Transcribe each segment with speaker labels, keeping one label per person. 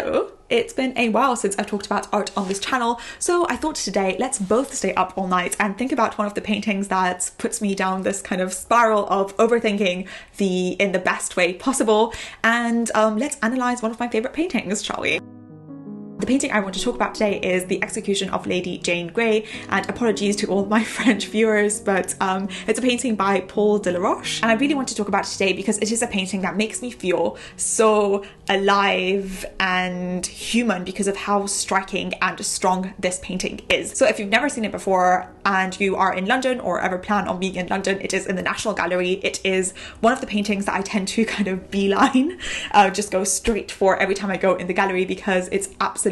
Speaker 1: Hello! It's been a while since I've talked about art on this channel, so I thought today let's both stay up all night and think about one of the paintings that puts me down this kind of spiral of overthinking in the best way possible, and let's analyse one of my favourite paintings, shall we? The painting I want to talk about today is The Execution of Lady Jane Grey, and apologies to all my French viewers, but it's a painting by Paul Delaroche, and I really want to talk about it today because it is a painting that makes me feel so alive and human because of how striking and strong this painting is. So if you've never seen it before and you are in London or ever plan on being in London, it is in the National Gallery. It is one of the paintings that I tend to kind of beeline, just go straight for every time I go in the gallery because it's absolutely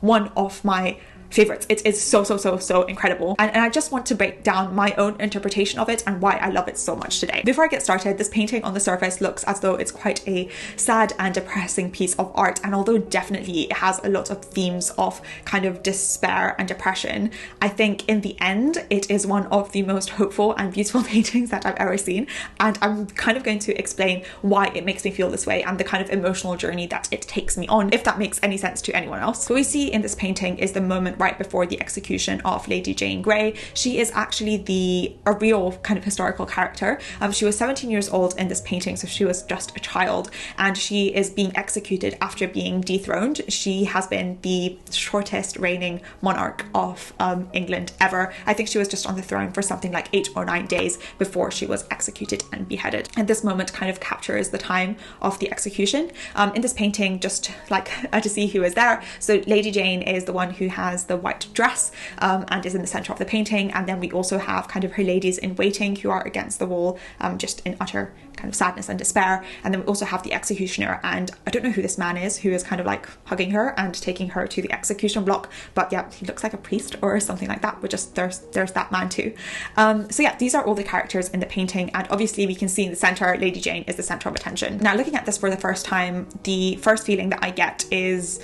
Speaker 1: one of my favorites. It is so incredible, and I just want to break down my own interpretation of it and why I love it so much today. Before I get started, this painting on the surface looks as though it's quite a sad and depressing piece of art, and although definitely it has a lot of themes of kind of despair and depression, I think in the end it is one of the most hopeful and beautiful paintings that I've ever seen, and I'm kind of going to explain why it makes me feel this way and the kind of emotional journey that it takes me on, if that makes any sense to anyone else. What we see in this painting is the moment right before the execution of Lady Jane Grey. She is actually a real kind of historical character. She was 17 years old in this painting, so she was just a child, and she is being executed after being dethroned. She has been the shortest reigning monarch of England ever. I think she was just on the throne for something like 8 or 9 days before she was executed and beheaded. And this moment kind of captures the time of the execution. In this painting, just like to see who is there. So Lady Jane is the one who has the white dress and is in the center of the painting, and then we also have kind of her ladies in waiting who are against the wall, just in utter kind of sadness and despair. And then we also have the executioner, and I don't know who this man is who is kind of like hugging her and taking her to the execution block, but yeah, he looks like a priest or something like that, but just there's that man too. So yeah, these are all the characters in the painting, and obviously we can see in the center Lady Jane is the center of attention. Now, looking at this for the first time, the first feeling that I get is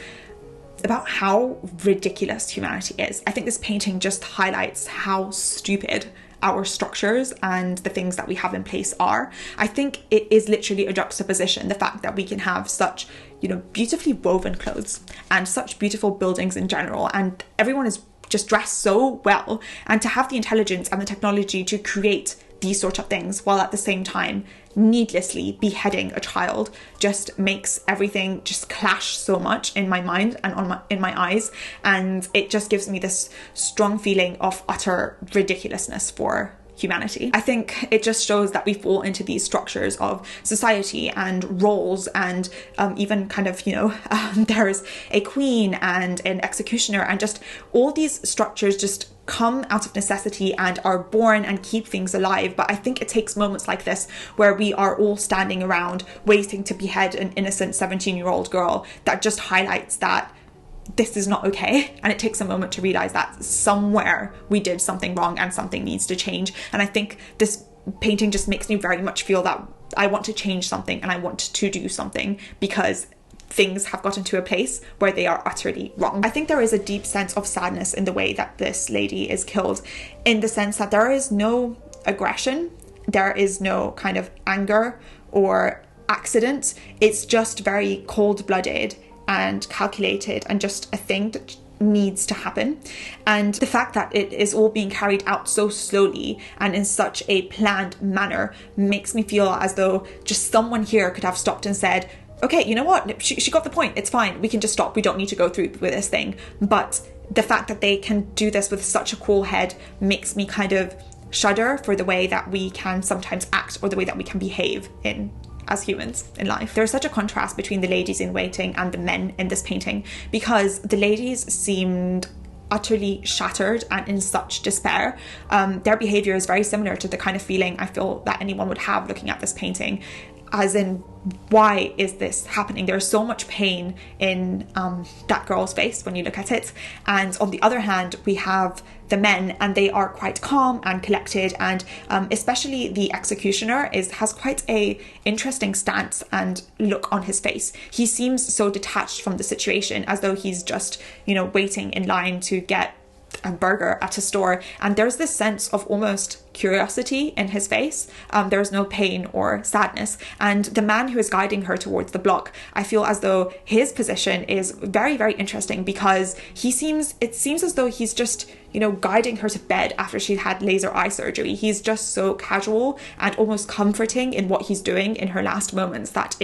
Speaker 1: about how ridiculous humanity is. I think this painting just highlights how stupid our structures and the things that we have in place are. I think it is literally a juxtaposition, the fact that we can have such, beautifully woven clothes and such beautiful buildings in general, and everyone is just dressed so well, and to have the intelligence and the technology to create these sort of things while at the same time needlessly beheading a child just makes everything just clash so much in my mind and in my eyes, and it just gives me this strong feeling of utter ridiculousness for humanity. I think it just shows that we fall into these structures of society and roles, and even kind of, there is a queen and an executioner, and just all these structures just come out of necessity and are born and keep things alive. But I think it takes moments like this where we are all standing around waiting to behead an innocent 17-year-old girl that just highlights that this is not okay, and it takes a moment to realize that somewhere we did something wrong and something needs to change. And I think this painting just makes me very much feel that I want to change something and I want to do something because things have gotten to a place where they are utterly wrong. I think there is a deep sense of sadness in the way that this lady is killed, in the sense that there is no aggression, there is no kind of anger or accident. It's just very cold-blooded and calculated and just a thing that needs to happen. And the fact that it is all being carried out so slowly and in such a planned manner makes me feel as though just someone here could have stopped and said, okay, you know what, she got the point, it's fine, we can just stop, we don't need to go through with this thing. But the fact that they can do this with such a cool head makes me kind of shudder for the way that we can sometimes act or the way that we can behave as humans in life. There's such a contrast between the ladies in waiting and the men in this painting, because the ladies seemed utterly shattered and in such despair. Their behavior is very similar to the kind of feeling I feel that anyone would have looking at this painting, as in, why is this happening? There's so much pain in that girl's face when you look at it. And on the other hand, we have the men, and they are quite calm and collected, and especially the executioner has quite a interesting stance and look on his face. He seems so detached from the situation, as though he's just, waiting in line to get a burger at a store, and there's this sense of almost curiosity in his face. There's no pain or sadness. And the man who is guiding her towards the block, I feel as though his position is very, very interesting, because it seems as though he's just, guiding her to bed after she had laser eye surgery. He's just so casual and almost comforting in what he's doing in her last moments that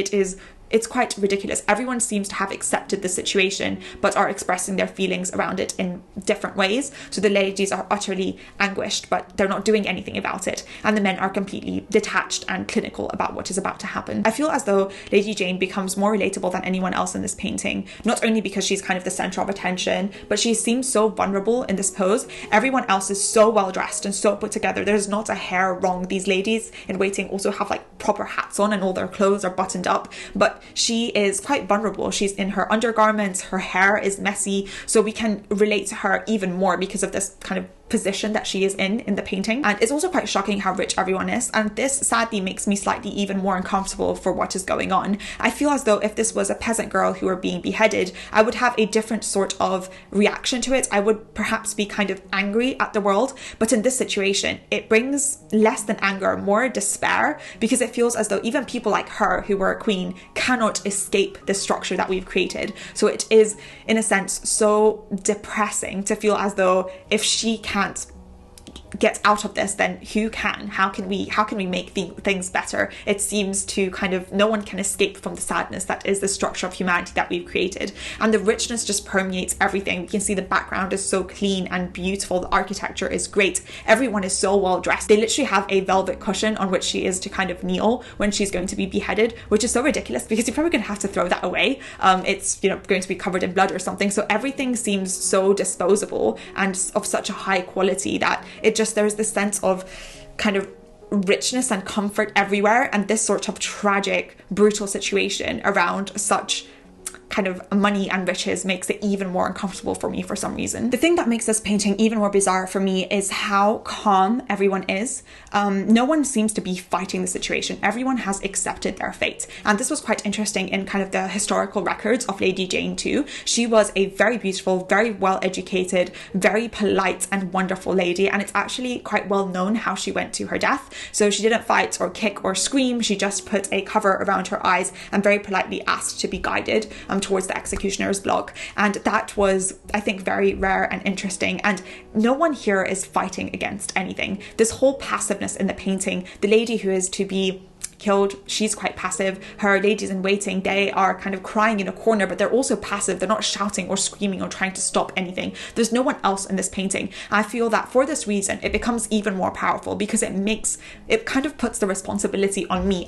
Speaker 1: it's quite ridiculous. Everyone seems to have accepted the situation, but are expressing their feelings around it in different ways. So the ladies are utterly anguished, but they're not doing anything about it. And the men are completely detached and clinical about what is about to happen. I feel as though Lady Jane becomes more relatable than anyone else in this painting, not only because she's kind of the center of attention, but she seems so vulnerable in this pose. Everyone else is so well dressed and so put together. There's not a hair wrong. These ladies in waiting also have like proper hats on and all their clothes are buttoned up, but she is quite vulnerable. She's in her undergarments, her hair is messy, so we can relate to her even more because of this kind of position that she is in the painting. And it's also quite shocking how rich everyone is, and this sadly makes me slightly even more uncomfortable for what is going on. I feel as though if this was a peasant girl who were being beheaded, I would have a different sort of reaction to it. I would perhaps be kind of angry at the world, but in this situation it brings less than anger, more despair, because it feels as though even people like her, who were a queen, cannot escape the structure that we've created. So it is in a sense so depressing to feel as though if she can't get out of this, then who can? How can we make things better? It seems to kind of, no one can escape from the sadness that is the structure of humanity that we've created. And the richness just permeates everything. You can see the background is so clean and beautiful. The architecture is great. Everyone is so well dressed. They literally have a velvet cushion on which she is to kind of kneel when she's going to be beheaded, which is so ridiculous because you're probably going to have to throw that away. It's going to be covered in blood or something. So everything seems so disposable and of such a high quality that there's this sense of kind of richness and comfort everywhere, and this sort of tragic, brutal situation around such kind of money and riches makes it even more uncomfortable for me for some reason. The thing that makes this painting even more bizarre for me is how calm everyone is. No one seems to be fighting the situation. Everyone has accepted their fate. And this was quite interesting in kind of the historical records of Lady Jane too. She was a very beautiful, very well educated, very polite and wonderful lady, and it's actually quite well known how she went to her death. So she didn't fight or kick or scream. She just put a cover around her eyes and very politely asked to be guided towards the executioner's block. And that was, I think, very rare and interesting. And no one here is fighting against anything. This whole passiveness in the painting, the lady who is to be killed, she's quite passive. Her ladies in waiting, they are kind of crying in a corner, but they're also passive. They're not shouting or screaming or trying to stop anything. There's no one else in this painting. I feel that for this reason, it becomes even more powerful because it kind of puts the responsibility on me.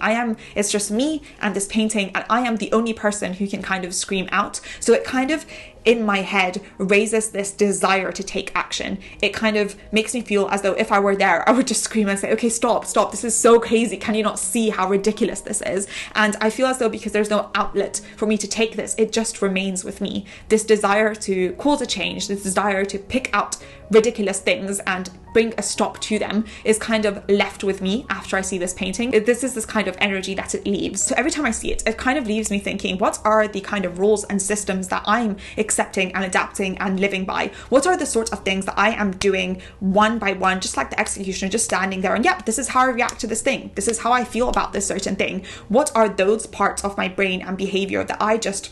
Speaker 1: It's just me and this painting, and I am the only person who can kind of scream out. So it kind of, in my head, raises this desire to take action. It kind of makes me feel as though if I were there, I would just scream and say, okay, stop, this is so crazy. Can you not see how ridiculous this is? And I feel as though because there's no outlet for me to take this, it just remains with me. This desire to cause a change, this desire to pick out ridiculous things and bring a stop to them is kind of left with me after I see this painting. This is this kind of energy that it leaves. So every time I see it, it kind of leaves me thinking, what are the kind of rules and systems that I'm accepting and adapting and living by? What are the sort of things that I am doing one by one, just like the executioner, just standing there and, yep, this is how I react to this thing. This is how I feel about this certain thing. What are those parts of my brain and behavior that I just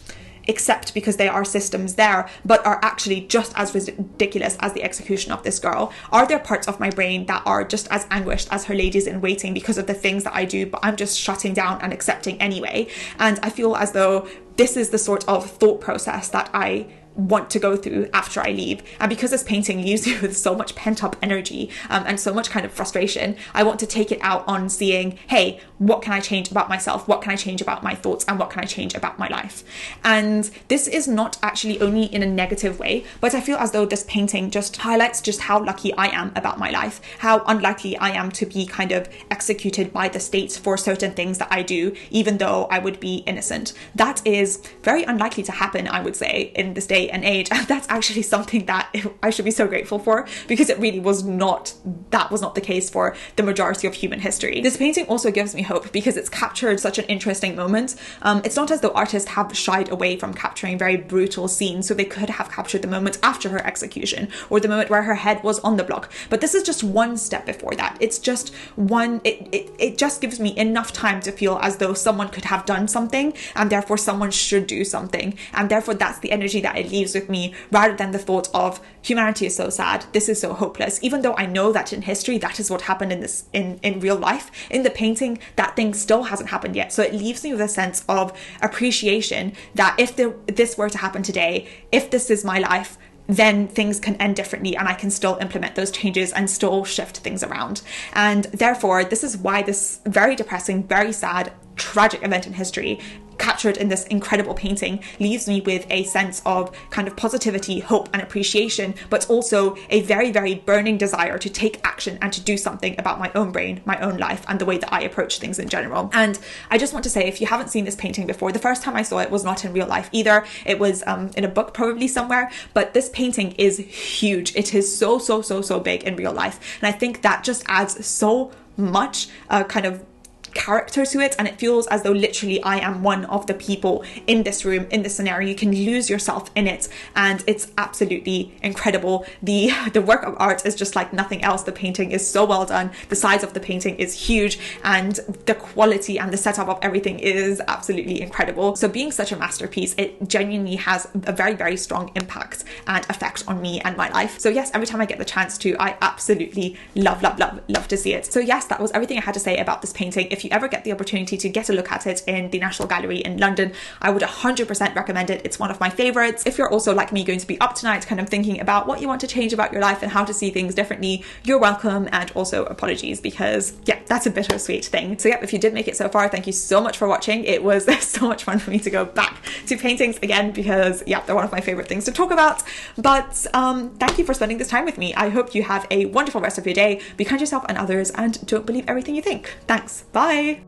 Speaker 1: accept because they are systems there, but are actually just as ridiculous as the execution of this girl? Are there parts of my brain that are just as anguished as her ladies in waiting because of the things that I do, but I'm just shutting down and accepting anyway? And I feel as though this is the sort of thought process that I want to go through after I leave. And because this painting leaves you with so much pent-up energy and so much kind of frustration, I want to take it out on seeing, hey, what can I change about myself? What can I change about my thoughts? And what can I change about my life? And this is not actually only in a negative way, but I feel as though this painting just highlights just how lucky I am about my life, how unlikely I am to be kind of executed by the state for certain things that I do, even though I would be innocent. That is very unlikely to happen, I would say, in this day day and age. And that's actually something that I should be so grateful for, because it really was not, that was not the case for the majority of human history. This painting also gives me hope because it's captured such an interesting moment. It's not as though artists have shied away from capturing very brutal scenes, so they could have captured the moment after her execution or the moment where her head was on the block. But this is just one step before that. It's just one, it just gives me enough time to feel as though someone could have done something, and therefore someone should do something. And therefore that's the energy that it leaves with me, rather than the thought of humanity is so sad, this is so hopeless. Even though I know that in history that is what happened in real life, in the painting that thing still hasn't happened yet. So it leaves me with a sense of appreciation that if this were to happen today, if this is my life, then things can end differently and I can still implement those changes and still shift things around. And therefore, this is why this very depressing, very sad, tragic event in history, captured in this incredible painting, leaves me with a sense of kind of positivity, hope and appreciation, but also a very, very burning desire to take action and to do something about my own brain, my own life, and the way that I approach things in general. And I just want to say, if you haven't seen this painting before, the first time I saw it was not in real life either. It was in a book probably somewhere, but this painting is huge. It is so, so, so, so big in real life. And I think that just adds so much kind of character to it, and it feels as though literally I am one of the people in this room, in this scenario. You can lose yourself in it, and it's absolutely incredible. The work of art is just like nothing else. The painting is so well done, the size of the painting is huge, and the quality and the setup of everything is absolutely incredible. So being such a masterpiece, it genuinely has a very, very strong impact and effect on me and my life. So yes, every time I get the chance to, I absolutely love to see it. So yes, that was everything I had to say about this painting. If you ever get the opportunity to get a look at it in the National Gallery in London, I would 100% recommend it. It's one of my favorites. If you're also like me, going to be up tonight kind of thinking about what you want to change about your life and how to see things differently, you're welcome. And also apologies, because yeah, that's a bittersweet thing. So yeah, if you did make it so far, thank you so much for watching. It was so much fun for me to go back to paintings again, because yeah, they're one of my favorite things to talk about. But thank you for spending this time with me. I hope you have a wonderful rest of your day. Be kind to yourself and others, and don't believe everything you think. Thanks. Bye.